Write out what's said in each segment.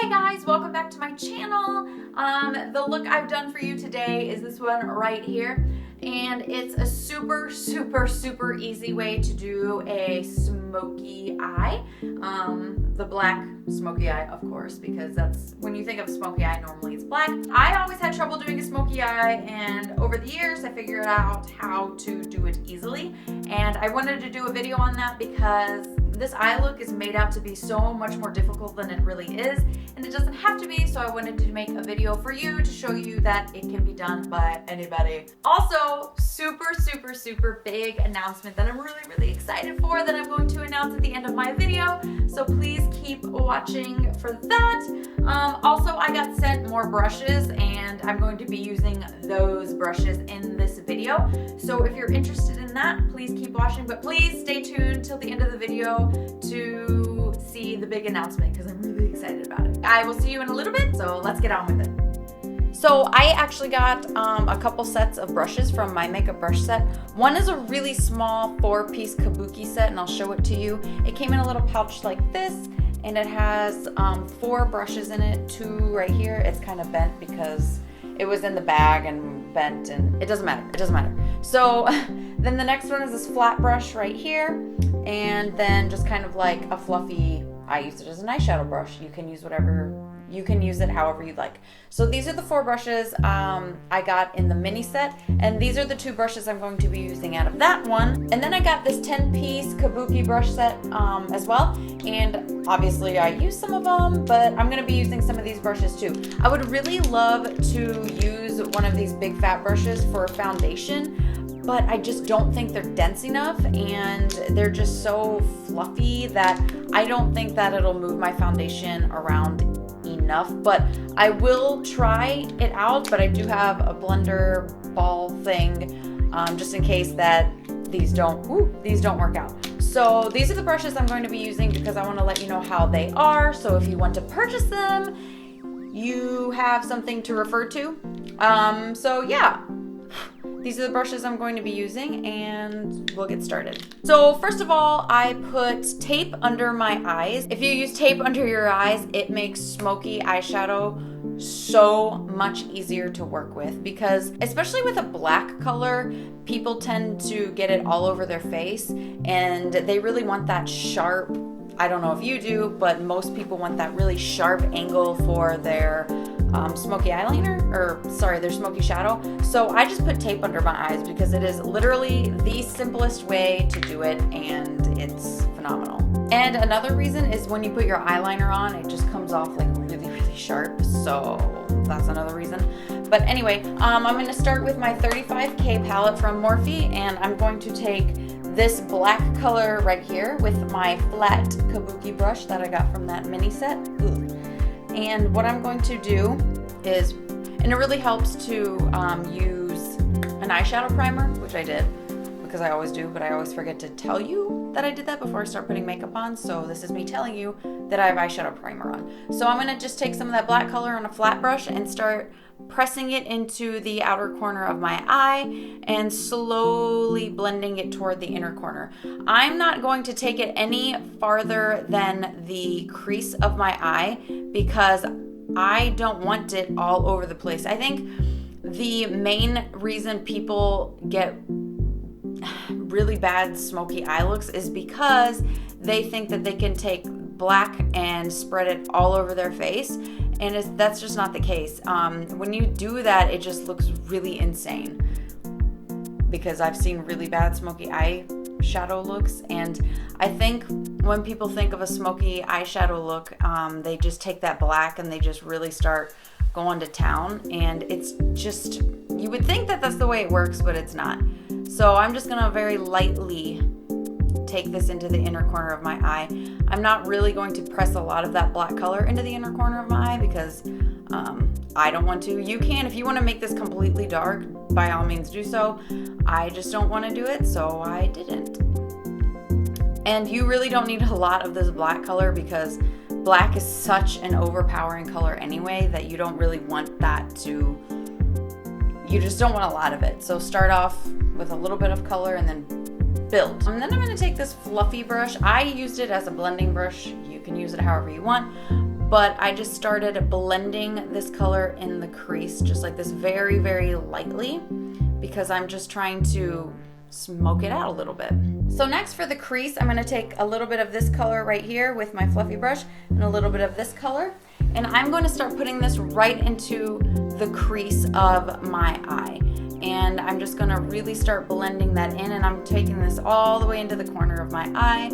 Hey guys, welcome back to my channel. The look I've done for you today is this one right here, and it's a super easy way to do a smoky eye. The black smoky eye, of course, because that's when you think of smoky eye, normally it's black. I always had trouble doing a smoky eye, and over the years I figured out how to do it easily, and I wanted to do a video on that because this eye look is made out to be so much more difficult than it really is, and it doesn't have to be, so I wanted to make a video for you to show you that it can be done by anybody. Also, super big announcement that I'm really excited for, that I'm going to announce at the end of my video, so please keep watching for that. Also, I got sent more brushes, and I'm going to be using those brushes in this video, so if you're interested in that, please keep watching, but please stay tuned till the end of the video to see the big announcement because I'm really excited about it. I will see you in a little bit, so let's get on with it. So I actually got a couple sets of brushes from my makeup brush set. One is a really small 4-piece Kabuki set, and I'll show it to you. It came in a little pouch like this, and it has 4 brushes in it, 2 right here. It's kind of bent because it was in the bag and bent, and it doesn't matter. So then the next one is this flat brush right here, and then just kind of like a fluffy, I used it as an eyeshadow brush. You can use it however you'd like. So these are the 4 brushes I got in the mini set, and these are the 2 brushes I'm going to be using out of that one. And then I got this 10-piece Kabuki brush set as well, and obviously I used some of them, but I'm going to be using some of these brushes too. I would really love to use one of these big fat brushes for foundation, but I just don't think they're dense enough, and they're just so fluffy that I don't think that it'll move my foundation around enough. But I will try it out, but I do have a blender ball thing just in case that these don't work out. So these are the brushes I'm going to be using because I want to let you know how they are, so if you want to purchase them, you have something to refer to. So yeah. These are the brushes I'm going to be using, and we'll get started. So first of all, I put tape under my eyes. If you use tape under your eyes, it makes smoky eyeshadow so much easier to work with, because especially with a black color, people tend to get it all over their face, and they really want that sharp, I don't know if you do, but most people want that really sharp angle for their smoky eyeliner, or sorry, their smoky shadow. So I just put tape under my eyes because it is literally the simplest way to do it, and it's phenomenal. And another reason is when you put your eyeliner on, it just comes off like really sharp, so that's another reason. But anyway, I'm going to start with my 35K palette from Morphe, and I'm going to take this black color right here with my flat Kabuki brush that I got from that mini set. And what I'm going to do is, and it really helps to use an eyeshadow primer, which I did, because I always do, but I always forget to tell you that I did that before I start putting makeup on, so this is me telling you that I have eyeshadow primer on. So I'm going to just take some of that black color on a flat brush and start pressing it into the outer corner of my eye and slowly blending it toward the inner corner. I'm not going to take it any farther than the crease of my eye because I don't want it all over the place. I think the main reason people get really bad smoky eye looks is because they think that they can take black and spread it all over their face, and that's just not the case. When you do that, it just looks really insane, because I've seen really bad smoky eye shadow looks, and I think when people think of a smoky eyeshadow look, they just take that black and they just really start going to town, and it's just, you would think that that's the way it works, but it's not. So I'm just gonna very lightly take this into the inner corner of my eye. I'm not really going to press a lot of that black color into the inner corner of my eye because I don't want to. You can, if you want to make this completely dark, by all means do so. I just don't want to do it, so I didn't. And you really don't need a lot of this black color because black is such an overpowering color anyway that you don't really want that to, you just don't want a lot of it. So start off with a little bit of color and then build. And then I'm going to take this fluffy brush. I used it as a blending brush. You can use it however you want, but I just started blending this color in the crease, just like this, very, very lightly, because I'm just trying to smoke it out a little bit. So next for the crease, I'm gonna take a little bit of this color right here with my fluffy brush and a little bit of this color, and I'm going to start putting this right into the crease of my eye. And I'm just gonna really start blending that in, and I'm taking this all the way into the corner of my eye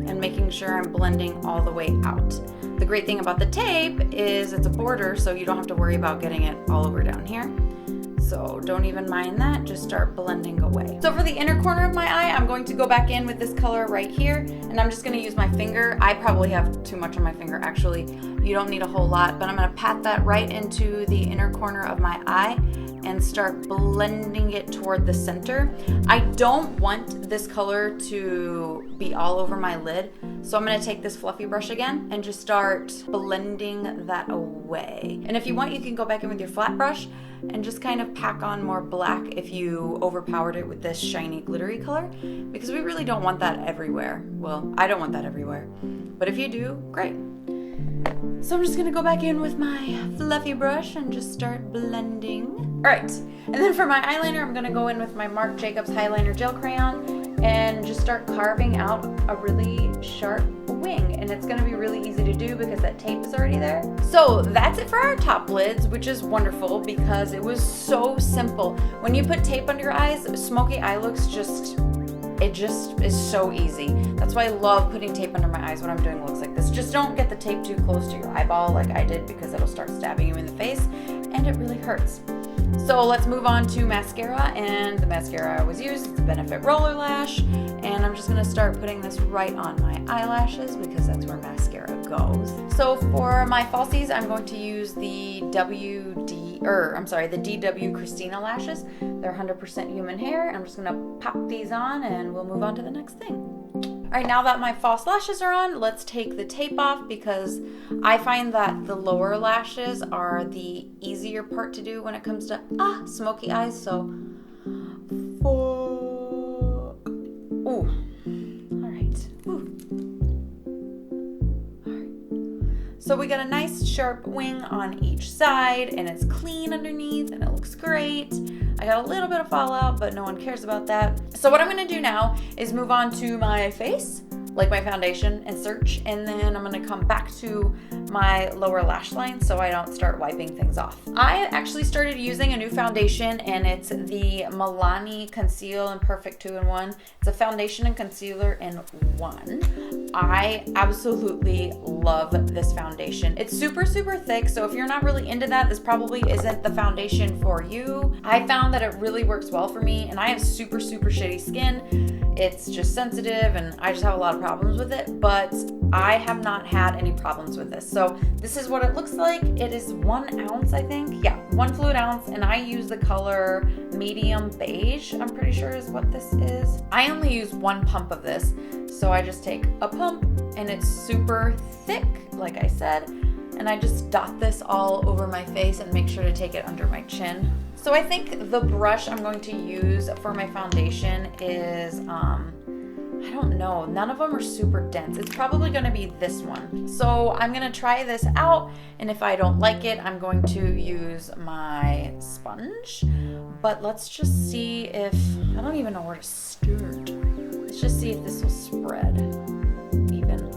and making sure I'm blending all the way out. The great thing about the tape is it's a border, so you don't have to worry about getting it all over down here. So don't even mind that, just start blending away. So for the inner corner of my eye, I'm going to go back in with this color right here, and I'm just gonna use my finger. I probably have too much on my finger, actually. You don't need a whole lot, but I'm gonna pat that right into the inner corner of my eye and start blending it toward the center. I don't want this color to be all over my lid, so I'm gonna take this fluffy brush again and just start blending that away. And if you want, you can go back in with your flat brush and just kind of pack on more black if you overpowered it with this shiny glittery color, because we really don't want that everywhere. Well, I don't want that everywhere, but if you do, great. So I'm just gonna go back in with my fluffy brush and just start blending. All right, and then for my eyeliner, I'm gonna go in with my Marc Jacobs Highliner Gel Crayon and just start carving out a really sharp wing. And it's gonna be really easy to do because that tape is already there. So that's it for our top lids, which is wonderful because it was so simple. When you put tape under your eyes, smoky eye looks it just is so easy. That's why I love putting tape under my eyes when I'm doing looks like this. Just don't get the tape too close to your eyeball like I did, because it'll start stabbing you in the face and it really hurts. So let's move on to mascara, and the mascara I always use is the Benefit Roller Lash, and I'm just gonna start putting this right on my eyelashes because that's where mascara goes. So for my falsies, I'm going to use the DW Christina lashes. They're 100% human hair. I'm just gonna pop these on and we'll move on to the next thing. All right, now that my false lashes are on, let's take the tape off, because I find that the lower lashes are the easier part to do when it comes to smoky eyes. So, ooh, all right, ooh. All right. So we got a nice sharp wing on each side, and it's clean underneath, and it looks great. I got a little bit of fallout, but no one cares about that. So what I'm gonna do now is move on to my face, like my foundation, and search, and then I'm gonna come back to my lower lash line so I don't start wiping things off. I actually started using a new foundation, and it's the Milani Conceal and Perfect 2-in-1. It's a foundation and concealer in one. I absolutely love this foundation. It's super, super thick, so if you're not really into that, this probably isn't the foundation for you. I found that it really works well for me, and I have super, super shitty skin. It's just sensitive, and I just have a lot of problems with it, but I have not had any problems with this. So this is what it looks like. It is 1 ounce, I think. Yeah, 1 fluid ounce, and I use the color medium beige, I'm pretty sure is what this is. I only use 1 pump of this, so I just take a pump, and it's super thick, like I said, and I just dot this all over my face and make sure to take it under my chin. So I think the brush I'm going to use for my foundation is, I don't know, none of them are super dense. It's probably gonna be this one. So I'm gonna try this out, and if I don't like it, I'm going to use my sponge. But let's just see if, I don't even know where to start. Let's just see if this will spread even.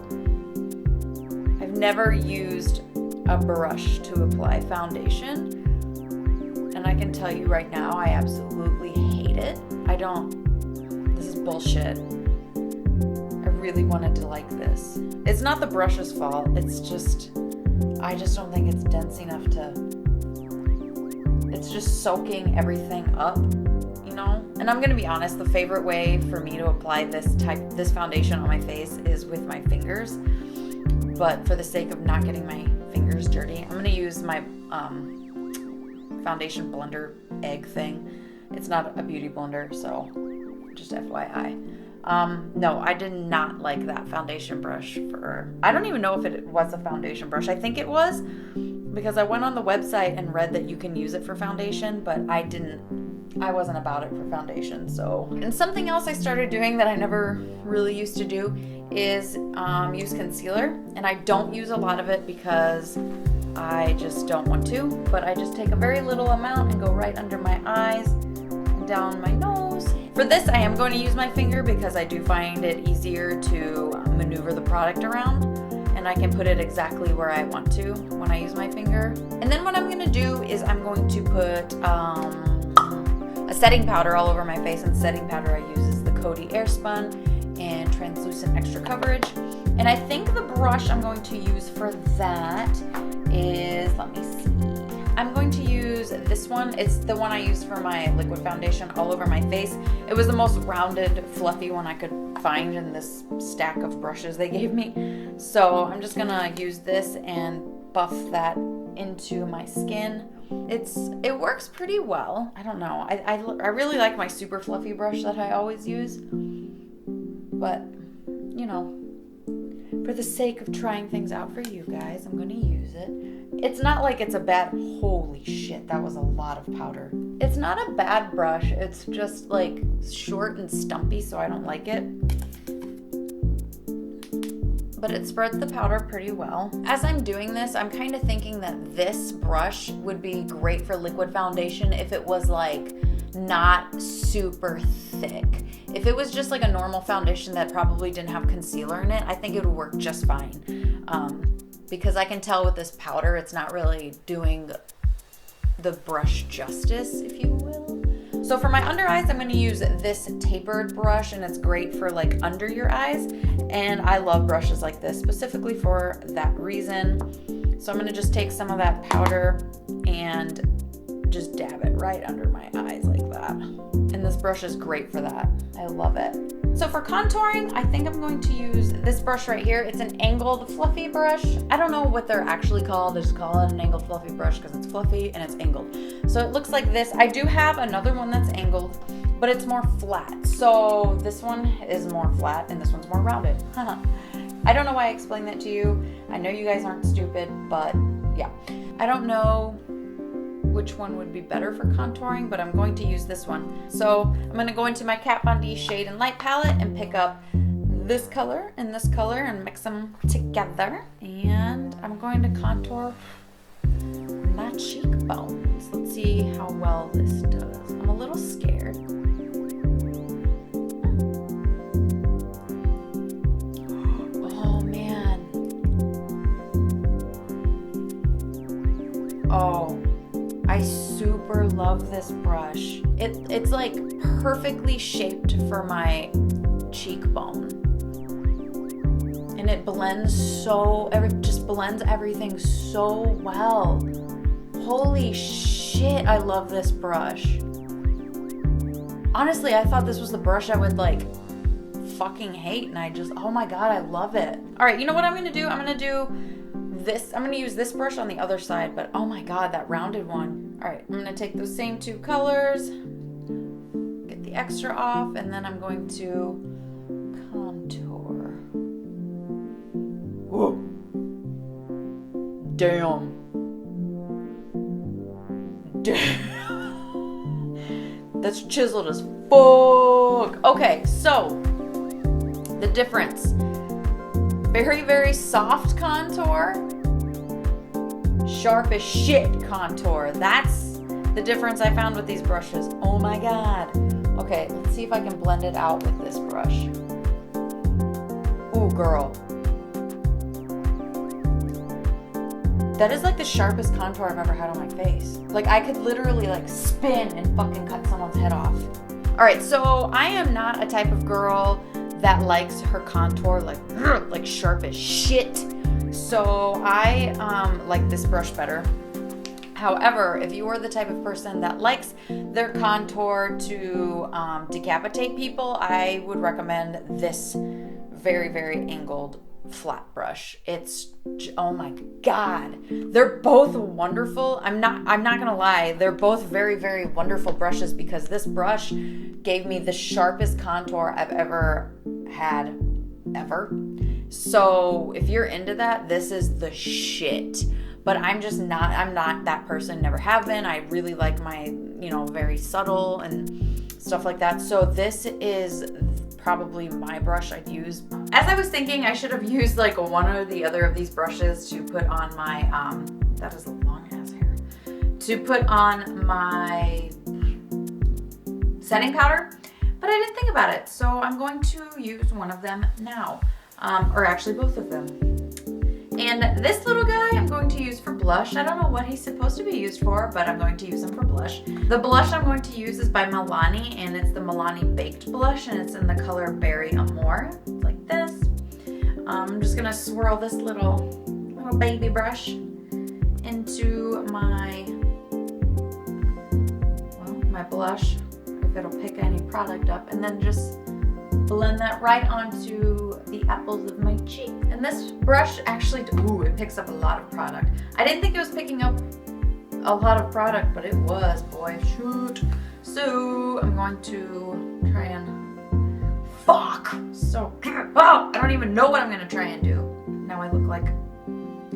I've never used a brush to apply foundation, and I can tell you right now, I absolutely hate it. This is bullshit. I really wanted to like this. It's not the brush's fault, it's just, I just don't think it's dense enough to, it's just soaking everything up, you know? And I'm gonna be honest, the favorite way for me to apply this foundation on my face is with my fingers. But for the sake of not getting my fingers dirty, I'm gonna use my foundation blender egg thing. It's not a beauty blender, so just FYI. No, I did not like that foundation brush I don't even know if it was a foundation brush. I think it was, because I went on the website and read that you can use it for foundation, but I wasn't about it for foundation. So, and something else I started doing that I never really used to do is use concealer, and I don't use a lot of it because I just don't want to, but I just take a very little amount and go right under my eyes and down my nose. For this, I am going to use my finger because I do find it easier to maneuver the product around, and I can put it exactly where I want to when I use my finger. And then what I'm going to do is I'm going to put a setting powder all over my face, and the setting powder I use is the Coty Airspun and Translucent Extra Coverage. And I think the brush I'm going to use for that is, let me see, I'm going to use this one. It's the one I use for my liquid foundation all over my face. It was the most rounded, fluffy one I could find in this stack of brushes they gave me. So I'm just gonna use this and buff that into my skin. It works pretty well. I don't know. I really like my super fluffy brush that I always use. But, you know, for the sake of trying things out for you guys, I'm going to use it. It's not like it's a bad, holy shit, that was a lot of powder. It's not a bad brush. It's just like short and stumpy, so I don't like it. But it spreads the powder pretty well. As I'm doing this, I'm kind of thinking that this brush would be great for liquid foundation if it was like not super thick. If it was just like a normal foundation that probably didn't have concealer in it, I think it would work just fine. Because I can tell with this powder, it's not really doing the brush justice, if you will. So for my under eyes, I'm going to use this tapered brush, and it's great for like under your eyes. And I love brushes like this specifically for that reason. So I'm going to just take some of that powder and just dab it right under my eyes like that. And this brush is great for that. I love it. So for contouring, I think I'm going to use this brush right here. It's an angled fluffy brush. I don't know what they're actually called. They just call it an angled fluffy brush because it's fluffy and it's angled. So it looks like this. I do have another one that's angled, but it's more flat. So this one is more flat and this one's more rounded. I don't know why I explained that to you. I know you guys aren't stupid, but yeah. I don't know which one would be better for contouring, but I'm going to use this one. So I'm going to go into my Kat Von D Shade and Light palette and pick up this color and this color and mix them together. And I'm going to contour my cheekbones. Let's see how well this does. I'm a little scared. Oh man. Oh. I super love this brush. It's like perfectly shaped for my cheekbone. And it blends just blends everything so well. Holy shit, I love this brush. Honestly, I thought this was the brush I would like fucking hate, and oh my god, I love it. All right, you know what I'm gonna do? I'm gonna use this brush on the other side, but oh my god, that rounded one. All right, I'm gonna take those same two colors, get the extra off, and then I'm going to contour. Whoa. Damn. That's chiseled as fuck. Okay, so the difference. Very, very soft contour. Sharp as shit contour. That's the difference I found with these brushes. Oh my god. Okay, let's see if I can blend it out with this brush. Ooh, girl. That is like the sharpest contour I've ever had on my face. Like I could literally like spin and fucking cut someone's head off. All right, so I am not a type of girl that likes her contour like sharp as shit. So I like this brush better. However, if you are the type of person that likes their contour to decapitate people, I would recommend this very, very angled flat brush. It's, oh my god, they're both wonderful. I'm not gonna lie, they're both very, very wonderful brushes because this brush gave me the sharpest contour I've ever had ever. So if you're into that, this is the shit. But I'm not that person, never have been. I really like my, very subtle and stuff like that. So this is probably my brush I'd use. As I was thinking, I should have used like one or the other of these brushes to put on my, that is a long ass hair, to put on my setting powder, but I didn't think about it. So I'm going to use one of them now, or actually both of them. And this little guy I'm going to use for blush. I don't know what he's supposed to be used for, but I'm going to use him for blush. The blush I'm going to use is by Milani, and it's the Milani Baked Blush, and it's in the color Berry Amore, like this. I'm just gonna swirl this little baby brush into my blush, if it'll pick any product up, and then just blend that right onto the apples of my cheek. And this brush actually, ooh, it picks up a lot of product. I didn't think it was picking up a lot of product, but it was, boy, shoot. So I'm going to try and, so, oh, I don't even know what I'm gonna try and do. Now I look like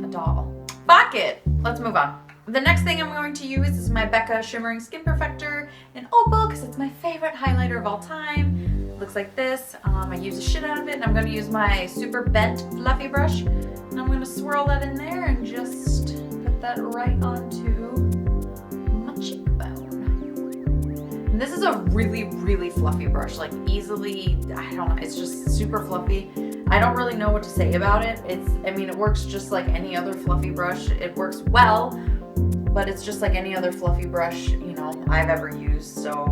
a doll. Fuck it, let's move on. The next thing I'm going to use is my Becca Shimmering Skin Perfector in Opal, because it's my favorite highlighter of all time. It looks like this. I use the shit out of it, and I'm going to use my super bent fluffy brush, and I'm going to swirl that in there and just put that right onto my cheekbone. And this is a really, really fluffy brush, like easily, I don't know, it's just super fluffy. I don't really know what to say about it. I mean, it works just like any other fluffy brush. It works well, but it's just like any other fluffy brush, you know, I've ever used, so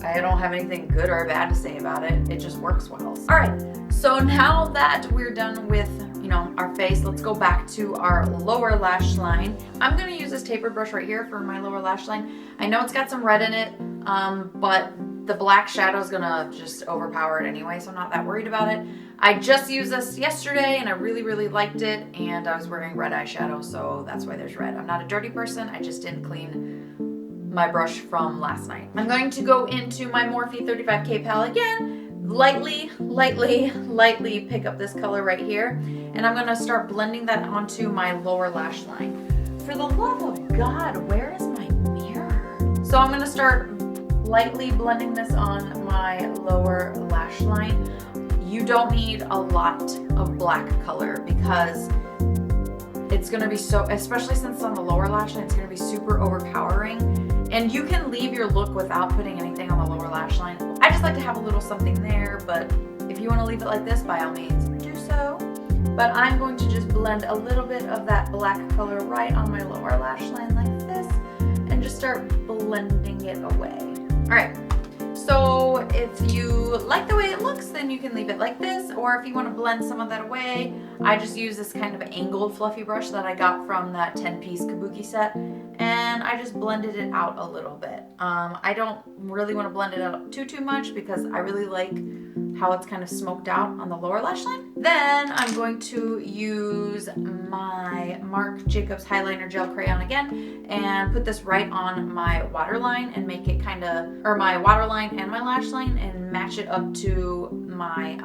I don't have anything good or bad to say about it. It just works well. All right, so now that we're done with, you know, our face, let's go back to our lower lash line. I'm gonna use this tapered brush right here for my lower lash line. I know it's got some red in it, but the black shadow is gonna just overpower it anyway, so I'm not that worried about it. I just used this yesterday and I really, really liked it, and I was wearing red eyeshadow, so that's why there's red. I'm not a dirty person, I just didn't clean my brush from last night. I'm going to go into my Morphe 35K palette again, lightly pick up this color right here, and I'm gonna start blending that onto my lower lash line. For the love of God, where is my mirror? So I'm gonna start lightly blending this on my lower lash line. You don't need a lot of black color because it's gonna be so, especially since it's on the lower lash line, it's gonna be super overpowering. And you can leave your look without putting anything on the lower lash line. I just like to have a little something there, but if you wanna leave it like this, by all means, do so. But I'm going to just blend a little bit of that black color right on my lower lash line like this, and just start blending it away. All right, so if you like the way it looks, then you can leave it like this, or if you want to blend some of that away, I just use this kind of angled fluffy brush that I got from that 10-piece Kabuki set, and I just blended it out a little bit. I don't really want to blend it out too much because I really like how it's kind of smoked out on the lower lash line. Then I'm going to use my Marc Jacobs Highliner Gel Crayon again and put this right on my waterline and make it kind of, or my waterline and my lash line, and match it up to my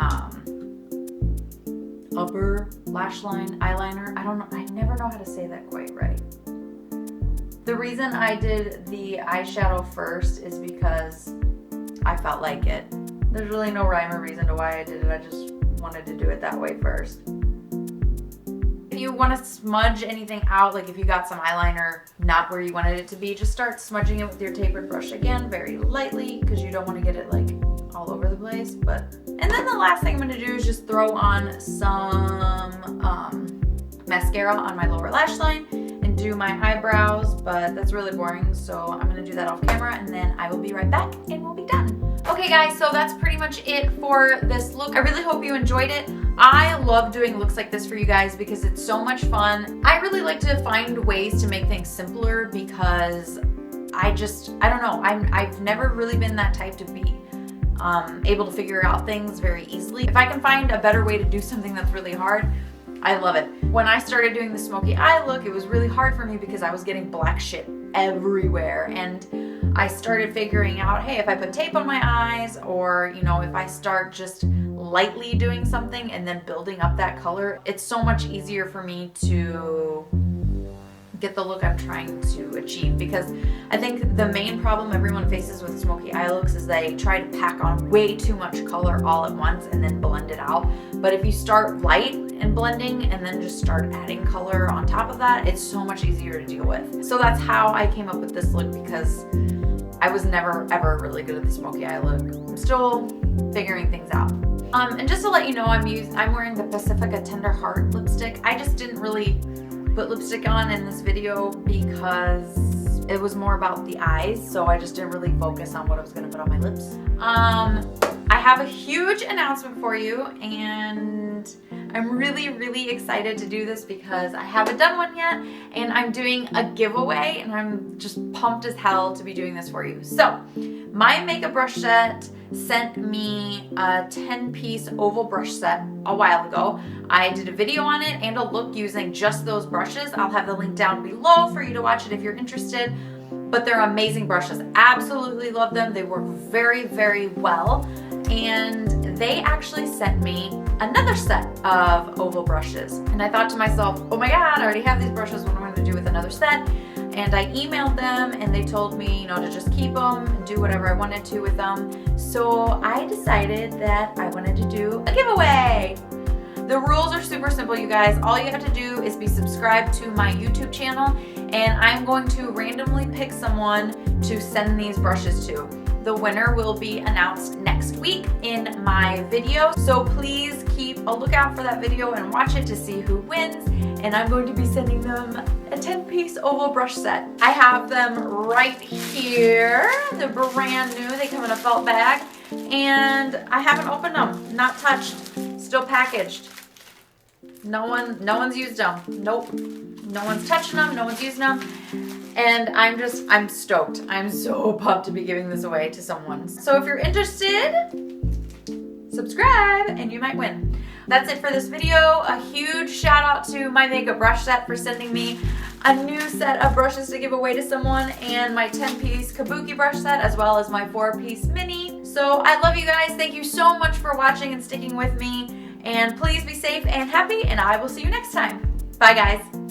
upper lash line eyeliner. I don't know, I never know how to say that quite right. The reason I did the eyeshadow first is because I felt like it. There's really no rhyme or reason to why I did it. I just wanted to do it that way first. If you want to smudge anything out, like if you got some eyeliner not where you wanted it to be, just start smudging it with your tapered brush again, very lightly, because you don't want to get it like all over the place. And then the last thing I'm going to do is just throw on some mascara on my lower lash line and do my eyebrows, but that's really boring, so I'm going to do that off camera, and then I will be right back and we'll be done. Okay guys, so that's pretty much it for this look. I really hope you enjoyed it. I love doing looks like this for you guys because it's so much fun. I really like to find ways to make things simpler because I don't know, I've never really been that type to be able to figure out things very easily. If I can find a better way to do something that's really hard, I love it. When I started doing the smoky eye look, it was really hard for me because I was getting black shit everywhere, and I started figuring out, hey, if I put tape on my eyes, or you know, if I start just lightly doing something and then building up that color, it's so much easier for me to get the look I'm trying to achieve, because I think the main problem everyone faces with smoky eye looks is they try to pack on way too much color all at once and then blend it out. But if you start light and blending and then just start adding color on top of that, it's so much easier to deal with. So that's how I came up with this look, because I was never ever really good at the smoky eye look. I'm still figuring things out. And just to let you know, I'm wearing the Pacifica Tender Heart lipstick. I just didn't really put lipstick on in this video because it was more about the eyes, so I just didn't really focus on what I was gonna put on my lips. I have a huge announcement for you, and I'm really, really excited to do this because I haven't done one yet, and I'm doing a giveaway, and I'm just pumped as hell to be doing this for you. So, my makeup brush set sent me a 10-piece oval brush set a while ago. I did a video on it and a look using just those brushes. I'll have the link down below for you to watch it if you're interested. But they're amazing brushes. Absolutely love them. They work very, very well. And they actually sent me another set of oval brushes. And I thought to myself, oh my God, I already have these brushes. What am I gonna do with another set? And I emailed them and they told me, to just keep them and do whatever I wanted to with them. So I decided that I wanted to do a giveaway. The rules are super simple, you guys. All you have to do is be subscribed to my YouTube channel, and I'm going to randomly pick someone to send these brushes to. The winner will be announced next week in my video, so please keep a lookout for that video and watch it to see who wins. And I'm going to be sending them a 10-piece oval brush set. I have them right here. They're brand new. They come in a felt bag, and I haven't opened them. Not touched. Still packaged. No one's used them. Nope. No one's touching them. No one's using them. And I'm stoked. I'm so pumped to be giving this away to someone. So if you're interested, subscribe and you might win. That's it for this video. A huge shout out to my makeup brush set for sending me a new set of brushes to give away to someone, and my 10-piece Kabuki brush set, as well as my 4-piece mini. So I love you guys. Thank you so much for watching and sticking with me. And please be safe and happy, and I will see you next time. Bye guys.